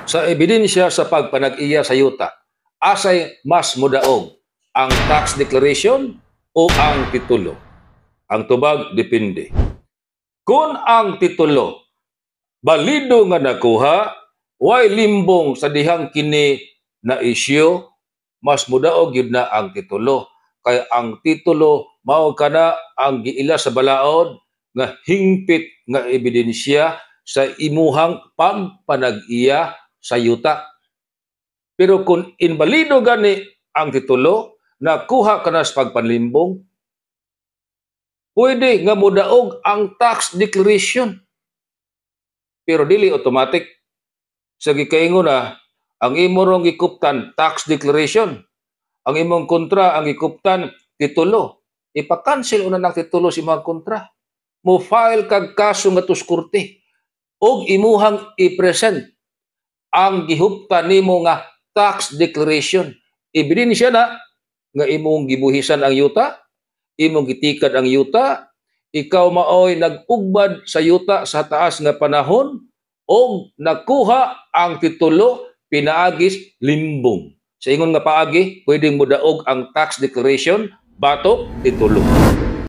Sa ebidensya sa pagpanag-iya sa yuta, asay mas mudaog ang tax declaration o ang titulo? Ang tubag, depende. Kung ang titulo balido nga nakuha, way limbong sa dihang kini na isyu, mas mudaog yun na ang titulo. Kaya ang titulo, mao kana ang giila sa balaod nga hingpit nga ebidensya sa imuhang pagpanag-iya sa yuta. Pero kung inbalido gani ang titulo, nakuha ka na sa pagpanlimbong, pwede nga mudaog ang tax declaration. Pero dili automatic. Sa gikaingon na, ang imo rong gikuptan, tax declaration. Ang imong kontra, ang gikuptan, titulo. Ipa-cancel una ng titulo si mga kontra. Mo file kag kaso nga tus korte. Og imuhang i-present ang gihuptan nimo nga tax declaration. Ebidensya na nga imong gibuhisan ang yuta, imong gitikad ang yuta, ikaw maoy nag-ugbad sa yuta sa taas nga panahon o nakuha ang titulo pinaagis limbong. Sa ingon nga paagi, pwedeng mudaog ang tax declaration batok titulo.